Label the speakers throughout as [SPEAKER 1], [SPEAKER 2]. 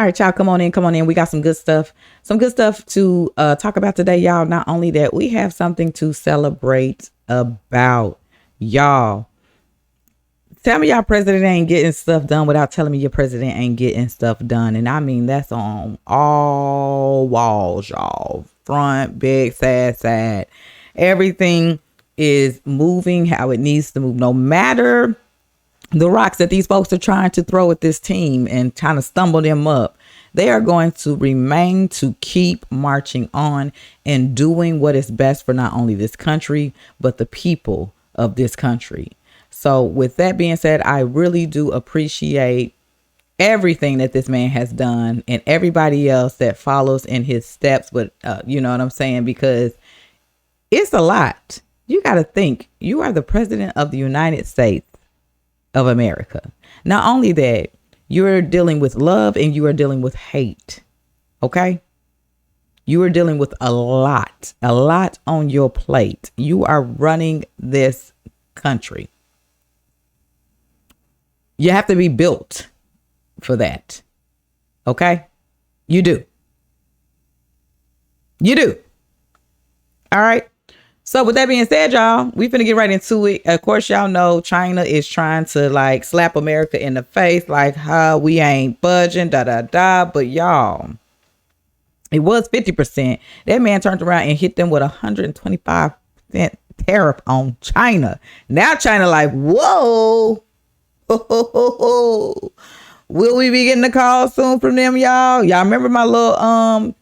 [SPEAKER 1] All right, y'all, come on in. We got some good stuff to talk about today, y'all. Not only that, we have something to celebrate about, y'all. Tell me y'all president ain't getting stuff done without telling me your president ain't getting stuff done. And I mean, that's on all walls, y'all. Front, big, side. Everything is moving how it needs to move. No matter the rocks that these folks are trying to throw at this team and trying to stumble them up, they are going to remain to keep marching on and doing what is best for not only this country, but the people of this country. So with that being said, I really do appreciate everything that this man has done and everybody else that follows in his steps. But you know what I'm saying? Because it's a lot. You got to think, you are the president of the United States of America. Not only that, you're dealing with love and you are dealing with hate. Okay? You are dealing with a lot on your plate. You are running this country. You have to be built for that. Okay? You do. All right. So with that being said, y'all, we finna get right into it. Of course, y'all know China is trying to like slap America in the face, like how we ain't budging, But y'all, it was 50%. That man turned around and hit them with 125% tariff on China. Now China like, whoa. Will we be getting a call soon from them, y'all? Y'all remember my little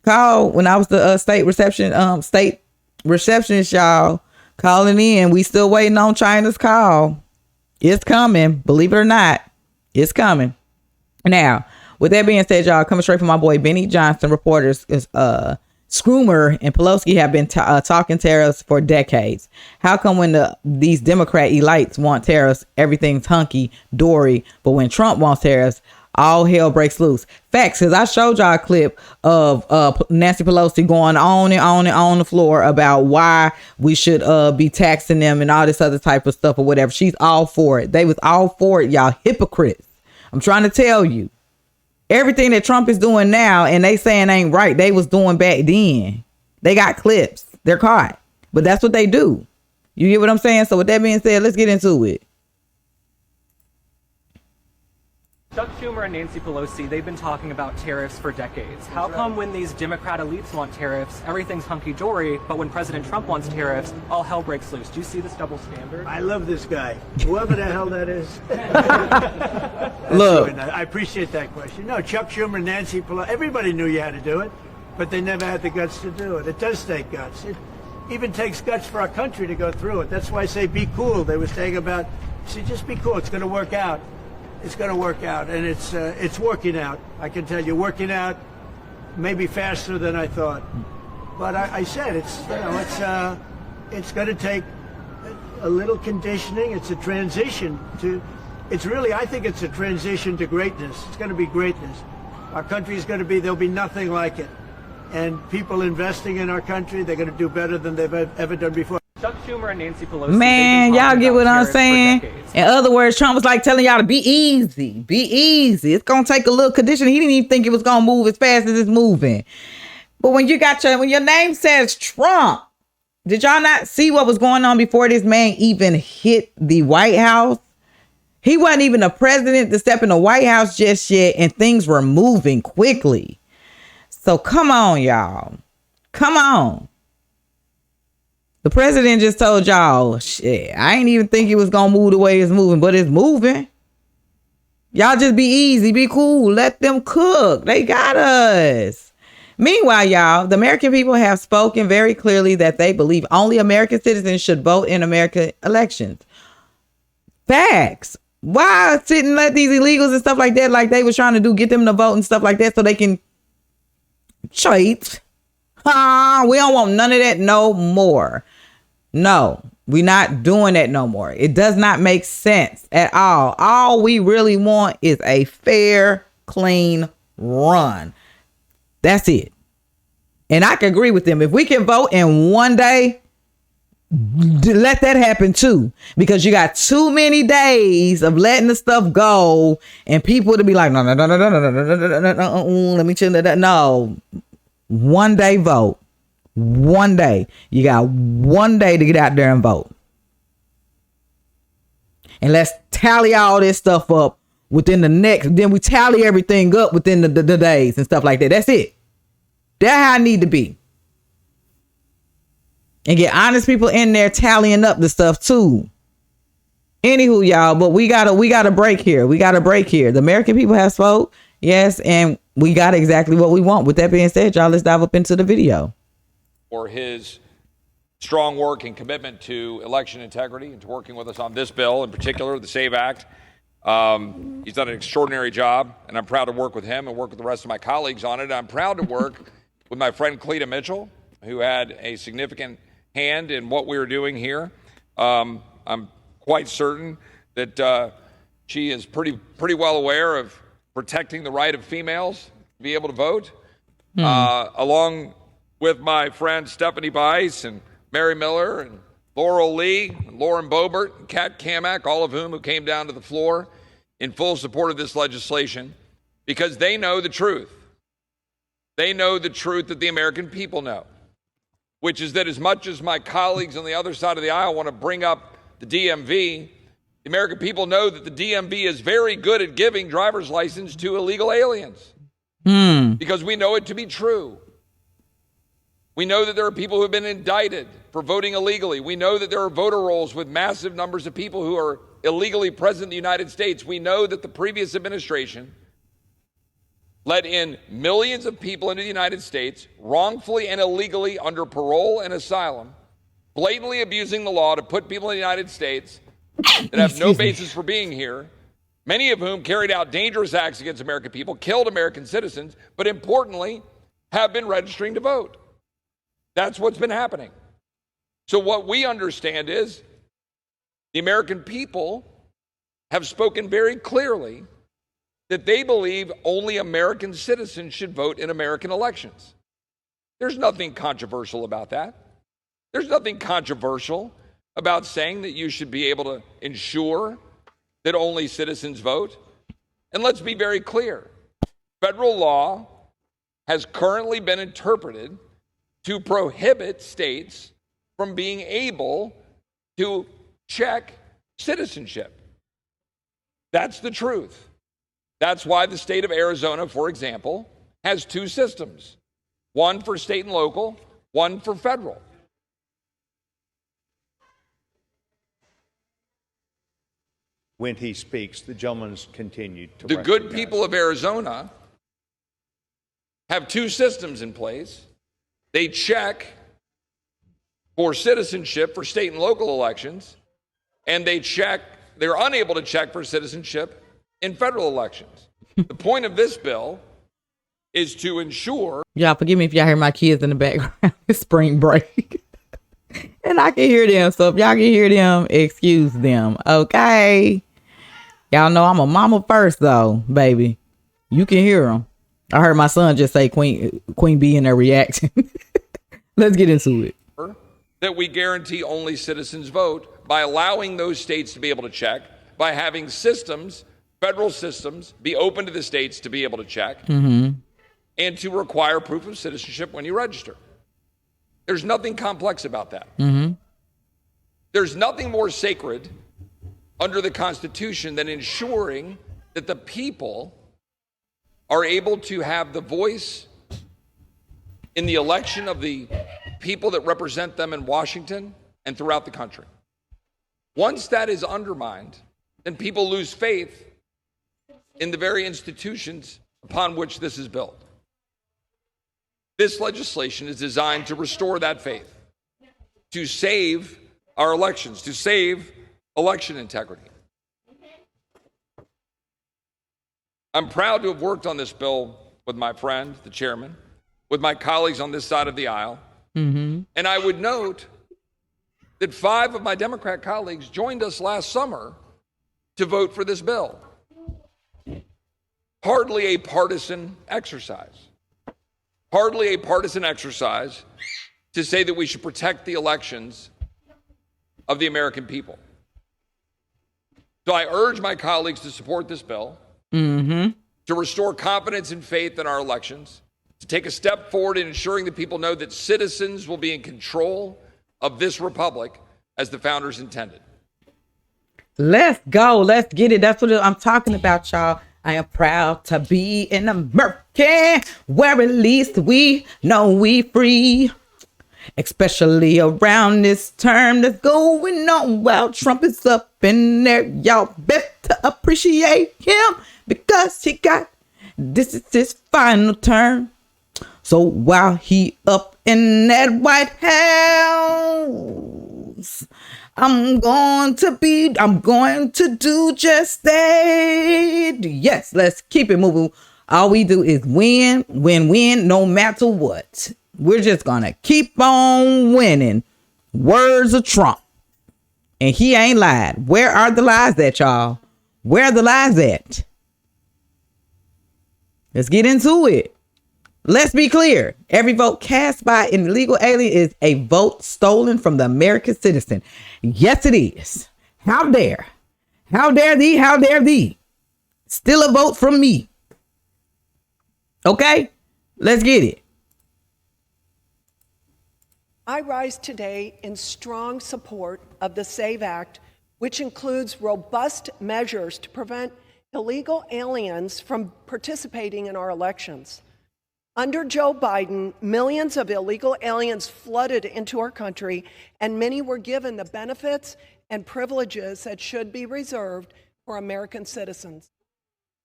[SPEAKER 1] call when I was the state receptionist, y'all, calling in. We still waiting on China's call. It's coming. Believe it or not, it's coming. Now, with that being said, y'all, coming straight from my boy Benny Johnson, reporters is Scroomer and Pelosi have been talking tariffs for decades. How come when these Democrat elites want tariffs, everything's hunky dory, but when Trump wants tariffs, all hell breaks loose? Facts, because I showed y'all a clip of Nancy Pelosi going on on the floor about why we should be taxing them and all this other type of stuff or whatever. She's all for it. They was all for it, y'all. Hypocrites. I'm trying to tell you. Everything that Trump is doing now and they saying ain't right, they was doing back then. They got clips. They're caught. But that's what they do. You get what I'm saying? So with that being said, let's get into it.
[SPEAKER 2] Chuck Schumer and Nancy Pelosi, they've been talking about tariffs for decades. How come when these Democrat elites want tariffs, everything's hunky-dory, but when President Trump wants tariffs, all hell breaks loose? Do you see this double standard?
[SPEAKER 3] I love this guy, whoever the hell that is.
[SPEAKER 1] Look.
[SPEAKER 3] Really nice. I appreciate that question. No, Chuck Schumer and Nancy Pelosi, everybody knew you had to do it, but they never had the guts to do it. It does take guts. It even takes guts for our country to go through it. That's why I say be cool. They were saying about, see, just be cool. It's going to work out. It's going to work out, and it's working out. I can tell you, working out maybe faster than I thought. But I said it's going to take a little conditioning. It's a transition to. It's really, I think it's a transition to greatness. It's going to be greatness. Our country is going to be. There'll be nothing like it, and people investing in our country, they're going to do better than they've ever done before.
[SPEAKER 2] Chuck Schumer and Nancy Pelosi.
[SPEAKER 1] Man, y'all get what I'm saying? In other words, Trump was like telling y'all to be easy. Be easy. It's going to take a little conditioning. He didn't even think it was going to move as fast as it's moving. But when your name says Trump, did y'all not see what was going on before this man even hit the White House? He wasn't even the president to step in the White House just yet, and things were moving quickly. So come on, y'all. Come on. The president just told y'all, shit, I ain't even think it was going to move the way it's moving, but it's moving. Y'all just be easy, be cool, let them cook. They got us. Meanwhile, y'all, the American people have spoken very clearly that they believe only American citizens should vote in American elections. Facts. Why sit and let these illegals and stuff like that, like they was trying to do, get them to vote and stuff like that so they can cheat? We don't want none of that no more. No, we're not doing that no more. It does not make sense at all. All we really want is a fair, clean run. That's it. And I can agree with them. If we can vote in one day, let that happen too, because you got too many days of letting the stuff go and people to be like, no, let me chill that. No, 1 day vote. 1 day. You got 1 day to get out there and vote. And let's tally all this stuff up within the next, then we tally everything up within the days and stuff like that. That's it. That's how I need to be. And get honest people in there tallying up the stuff too. Anywho, y'all, but we got a break here. The American people have spoke. Yes, and we got exactly what we want. With that being said, y'all, let's dive up into the video.
[SPEAKER 4] For his strong work and commitment to election integrity and to working with us on this bill, in particular, the SAVE Act. He's done an extraordinary job, and I'm proud to work with him and work with the rest of my colleagues on it. I'm proud to work with my friend Cleta Mitchell, who had a significant hand in what we were doing here. I'm quite certain that she is pretty well aware of protecting the right of females to be able to vote, along with my friend Stephanie Bice and Mary Miller and Laurel Lee, and Lauren Boebert, and Kat Kamak, all of who came down to the floor in full support of this legislation, because they know the truth. They know the truth that the American people know, which is that as much as my colleagues on the other side of the aisle want to bring up the DMV, the American people know that the DMV is very good at giving driver's license to illegal aliens, because we know it to be true. We know that there are people who have been indicted for voting illegally. We know that there are voter rolls with massive numbers of people who are illegally present in the United States. We know that the previous administration let in millions of people into the United States wrongfully and illegally under parole and asylum, blatantly abusing the law to put people in the United States that have no basis for being here, many of whom carried out dangerous acts against American people, killed American citizens, but importantly, have been registering to vote. That's what's been happening. So what we understand is the American people have spoken very clearly that they believe only American citizens should vote in American elections. There's nothing controversial about that. There's nothing controversial about saying that you should be able to ensure that only citizens vote. And let's be very clear. Federal law has currently been interpreted to prohibit states from being able to check citizenship. That's the truth. That's why the state of Arizona, for example, has two systems, one for state and local, one for federal.
[SPEAKER 5] When he speaks, the gentleman's continued to
[SPEAKER 4] The good people of Arizona have two systems in place. They check for citizenship for state and local elections, and they're unable to check for citizenship in federal elections. The point of this bill is to ensure.
[SPEAKER 1] Y'all forgive me if y'all hear my kids in the background. It's spring break. And I can hear them. So if y'all can hear them, excuse them. Okay. Y'all know I'm a mama first though, baby. You can hear them. I heard my son just say Queen B in their reaction. Let's get into it.
[SPEAKER 4] That we guarantee only citizens vote by allowing those states to be able to check, by having systems, federal systems, be open to the states to be able to check, and to require proof of citizenship when you register. There's nothing complex about that. There's nothing more sacred under the Constitution than ensuring that the people are able to have the voice in the election of the people that represent them in Washington and throughout the country. Once that is undermined, then people lose faith in the very institutions upon which this is built. This legislation is designed to restore that faith, to save our elections, to save election integrity. I'm proud to have worked on this bill with my friend, the chairman, with my colleagues on this side of the aisle. And I would note that 5 of my Democrat colleagues joined us last summer to vote for this bill. Hardly a partisan exercise. Hardly a partisan exercise to say that we should protect the elections of the American people. So I urge my colleagues to support this bill, to restore confidence and faith in our elections, to take a step forward in ensuring that people know that citizens will be in control of this republic as the founders intended.
[SPEAKER 1] Let's go. Let's get it. That's what I'm talking about, y'all. I am proud to be an American, where at least we know we free. Especially around this term that's going on while Trump is up in there. Y'all better appreciate him because this is his final term. So while he up in that White House, I'm going to do just that. Yes, let's keep it moving. All we do is win, no matter what. We're just going to keep on winning. Words of Trump. And he ain't lied. Where are the lies at, y'all? Where are the lies at? Let's get into it. Let's be clear. Every vote cast by an illegal alien is a vote stolen from the American citizen. Yes, it is. How dare? How dare thee? How dare thee? Still a vote from me. Okay? Let's get it.
[SPEAKER 6] I rise today in strong support of the SAVE Act, which includes robust measures to prevent illegal aliens from participating in our elections. Under Joe Biden, millions of illegal aliens flooded into our country, and many were given the benefits and privileges that should be reserved for American citizens.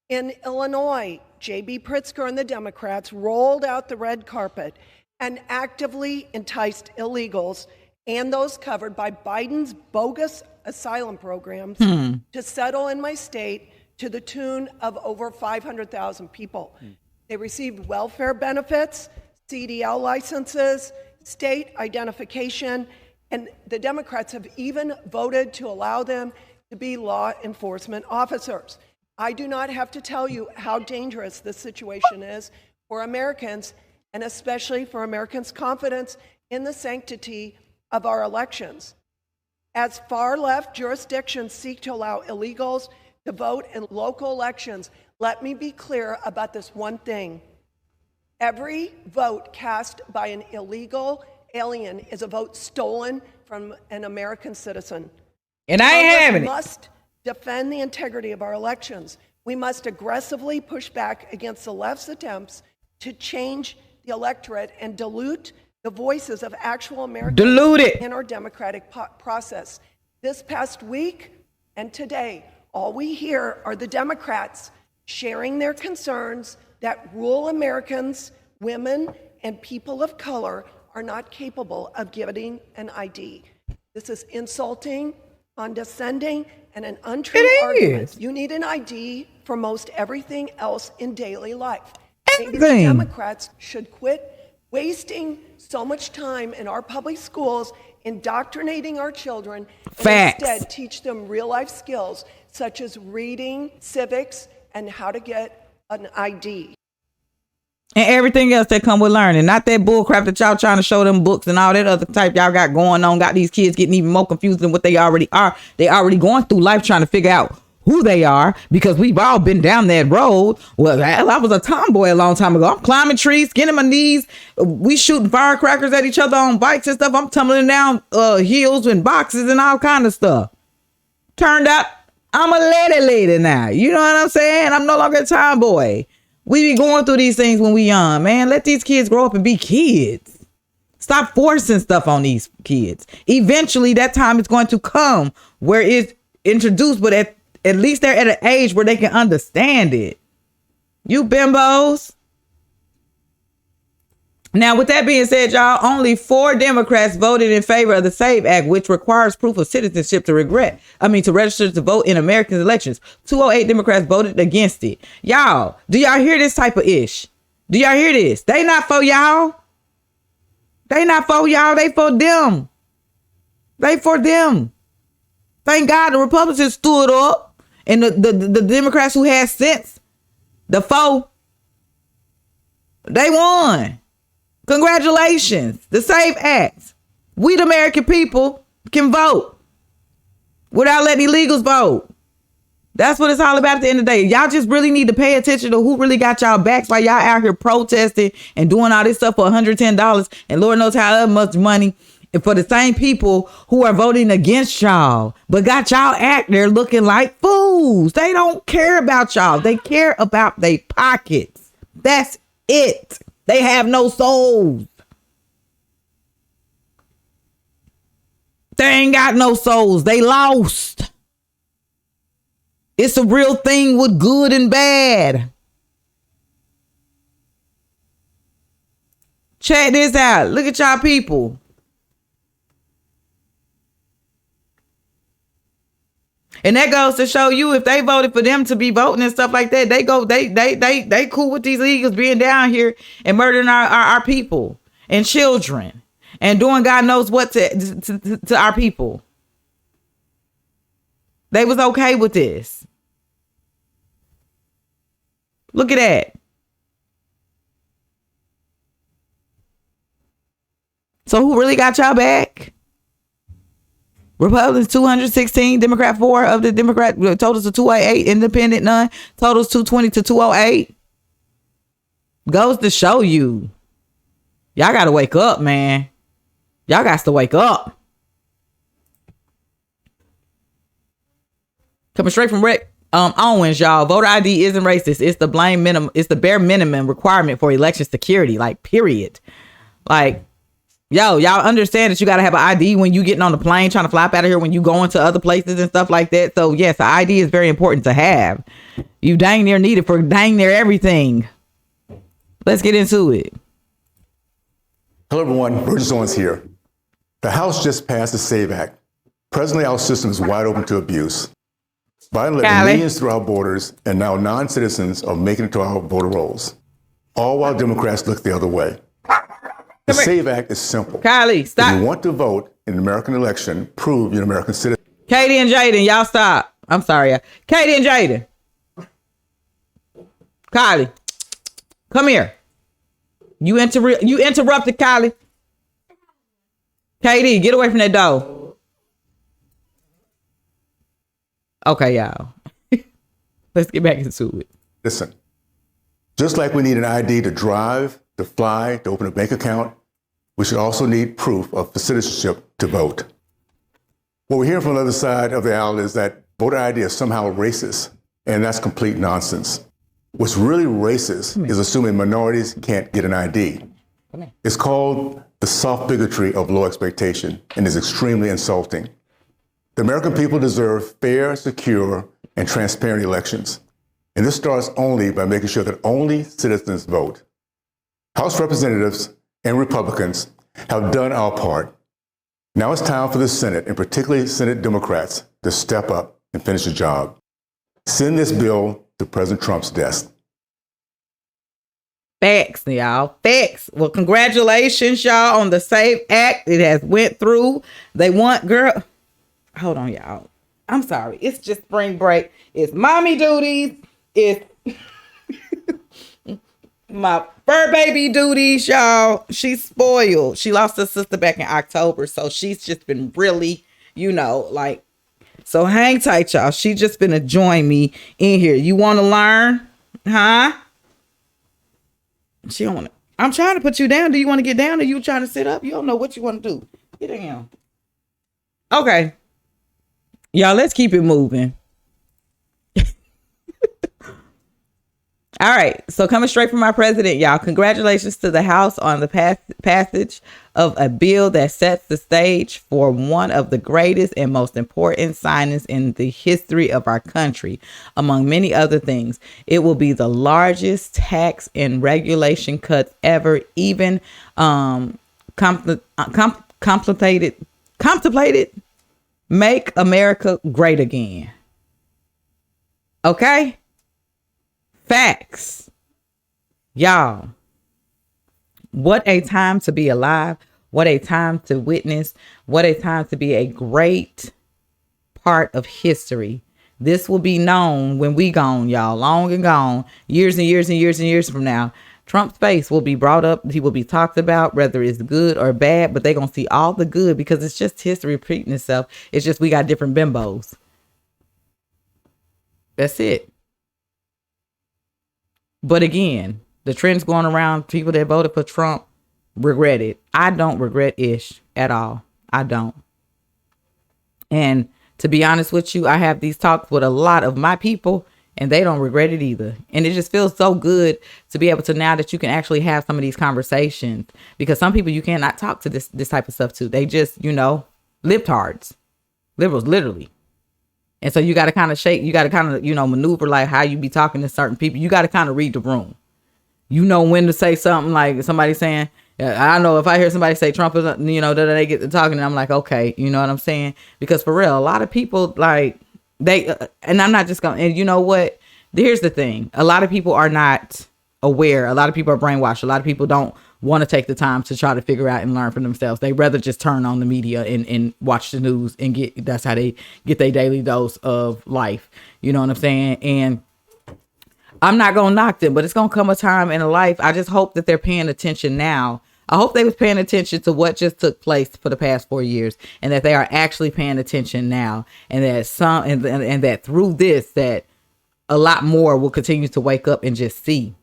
[SPEAKER 6] In Illinois, J.B. Pritzker and the Democrats rolled out the red carpet and actively enticed illegals and those covered by Biden's bogus asylum programs to settle in my state to the tune of over 500,000 people. They received welfare benefits, CDL licenses, state identification, and the Democrats have even voted to allow them to be law enforcement officers. I do not have to tell you how dangerous this situation is for Americans, and especially for Americans' confidence in the sanctity of our elections. As far-left jurisdictions seek to allow illegals to vote in local elections, let me be clear about this one thing. Every vote cast by an illegal alien is a vote stolen from an American citizen.
[SPEAKER 1] And I ain't having it.
[SPEAKER 6] We must defend the integrity of our elections. We must aggressively push back against the left's attempts to change the electorate and dilute the voices of actual Americans in our democratic process. This past week and today, all we hear are the Democrats sharing their concerns that rural Americans, women, and people of color are not capable of getting an ID. This is insulting, condescending, and an untrue argument. You need an ID for most everything else in daily life. Maybe the Democrats should quit wasting so much time in our public schools indoctrinating our children and instead teach them real-life skills such as reading, civics, and how to get an ID.
[SPEAKER 1] And everything else that come with learning. Not that bull crap that y'all trying to show them books and all that other type y'all got going on. Got these kids getting even more confused than what they already are. They already going through life trying to figure out who they are, because we've all been down that road. Well, I was a tomboy a long time ago. I'm climbing trees, skinning my knees. We shooting firecrackers at each other on bikes and stuff. I'm tumbling down hills and boxes and all kind of stuff. Turned out I'm a lady now. You know what I'm saying? I'm no longer a tomboy. We be going through these things when we young, man. Let these kids grow up and be kids. Stop forcing stuff on these kids. Eventually, that time is going to come where it's introduced, but at least they're at an age where they can understand it. You bimbos. Now, with that being said, y'all, only 4 Democrats voted in favor of the SAVE Act, which requires proof of citizenship to register to vote in American elections. 208 Democrats voted against it. Y'all, do y'all hear this type of ish? Do y'all hear this? They not for y'all. They not for y'all. They for them. They for them. Thank God the Republicans stood up. And the Democrats who had sense, the foe, they won. Congratulations. The SAVE Act. We the American people can vote. without letting illegals vote. That's what it's all about at the end of the day. Y'all just really need to pay attention to who really got y'all backs while y'all out here protesting and doing all this stuff for $110 and Lord knows how much money for the same people who are voting against y'all, but got y'all out there looking like fools. They don't care about y'all. They care about their pockets. That's it. They have no souls. They ain't got no souls. They lost. It's a real thing with good and bad. Check this out. Look at y'all people. And that goes to show you if they voted for them to be voting and stuff like that, they cool with these illegals being down here and murdering our people and children and doing God knows what to our people. They was okay with this. Look at that. So who really got y'all back? Republicans 216, Democrat 4 of the Democrat, totals to 208, independent none, totals 220 to 208. Goes to show you. Y'all got to wake up, man. Y'all got to wake up. Coming straight from Rick Owens, y'all. Voter ID isn't racist. It's the it's the bare minimum requirement for election security. Like, period. Like, y'all understand that you got to have an ID when you getting on the plane, trying to fly up out of here, when you going to other places and stuff like that. So yes, the ID is very important to have. You dang near need it for dang near everything. Let's get into it.
[SPEAKER 7] Hello everyone, Burgess Owens here. The House just passed the SAVE Act. Presently, our system is wide open to abuse. Biden let millions through our borders, and now non-citizens are making it to our voter rolls. All while Democrats look the other way. The SAVE Act is simple.
[SPEAKER 1] Kylie, stop.
[SPEAKER 7] If you want to vote in an American election, prove you're an American citizen.
[SPEAKER 1] Katie and Jaden, y'all stop. I'm sorry. Katie and Jaden. Kylie, come here. You interrupted, Kylie. Katie, get away from that door. Okay, y'all. Let's get back into it.
[SPEAKER 7] Listen, just like we need an ID to drive, to fly, to open a bank account, we should also need proof of citizenship to vote. What we're hearing from the other side of the aisle is that voter ID is somehow racist, and that's complete nonsense. What's really racist is assuming minorities can't get an ID. It's called the soft bigotry of low expectation and is extremely insulting. The American people deserve fair, secure, and transparent elections. And this starts only by making sure that only citizens vote. House representatives and Republicans have done our part. Now it's time for the Senate, and particularly Senate Democrats, to step up and finish the job. Send this bill to President Trump's desk.
[SPEAKER 1] Facts, y'all. Facts. Well, congratulations, y'all, on the SAVE Act. It has went through. They want, girl. Hold on, y'all. I'm sorry. It's just spring break. It's mommy duties. It's my fur baby duties, y'all. She's spoiled. She lost her sister back in October. So she's just been really, like, so hang tight, y'all. She just finna join me in here. You want to learn? Huh? She don't want to. I'm trying to put you down. Do you want to get down or you trying to sit up? You don't know what you want to do. Get down. Okay. Y'all, let's keep it moving. All right. So coming straight from our president, y'all, congratulations to the House on the passage of a bill that sets the stage for one of the greatest and most important signings in the history of our country. Among many other things, it will be the largest tax and regulation cuts ever, even contemplated. Make America great again. Okay? Facts. Y'all. What a time to be alive. What a time to witness. What a time to be a great part of history. This will be known when we gone, y'all. Long and gone. Years and years and years and years from now. Trump's face will be brought up. He will be talked about, whether it's good or bad, but they're going to see all the good because it's just history repeating itself. It's just we got different bimbos. That's it. But again, the trend's going around. People that voted for Trump regret it. I don't regret ish at all. I don't. And to be honest with you, I have these talks with a lot of my people and they don't regret it either. And it just feels so good to be able to, now that you can actually have some of these conversations, because some people you cannot talk to this type of stuff to. They just, libtards, liberals, literally. And so you got to kind of you got to kind of, maneuver like how you be talking to certain people. You got to kind of read the room. You know when to say something, like somebody saying, I know if I hear somebody say Trump is, that they get to talking and I'm like, okay, you know what I'm saying? Because for real, a lot of people like and I'm not just going, and you know what? Here's the thing. A lot of people are not aware. A lot of people are brainwashed. A lot of people don't want to take the time to try to figure out and learn for themselves. They rather just turn on the media and watch the news and that's how they get their daily dose of life. You know what I'm saying? And I'm not going to knock them, but it's going to come a time in a life. I just hope that they're paying attention now. I hope they was paying attention to what just took place for the past 4 years, and that they are actually paying attention now, and that and that through this, that a lot more will continue to wake up and just see.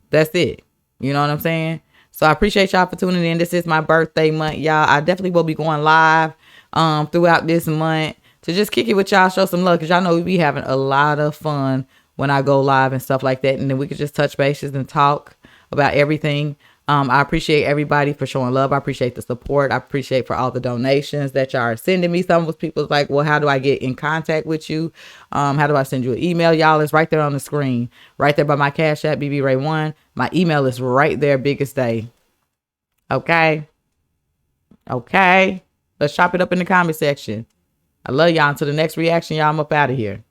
[SPEAKER 1] That's it. You know what I'm saying? So I appreciate y'all for tuning in. This is my birthday month, y'all. I definitely will be going live throughout this month to just kick it with y'all, show some love, because y'all know we be having a lot of fun when I go live and stuff like that. And then we could just touch bases and talk about everything. I appreciate everybody for showing love. I appreciate the support. I appreciate for all the donations that y'all are sending me. Some of people like, well, how do I get in contact with you? How do I send you an email? Y'all, it's right there on the screen, right there by my Cashapp, BB Ray 1. My email is right there, biggest day. Okay. Let's chop it up in the comment section. I love y'all. Until the next reaction, y'all, I'm up out of here.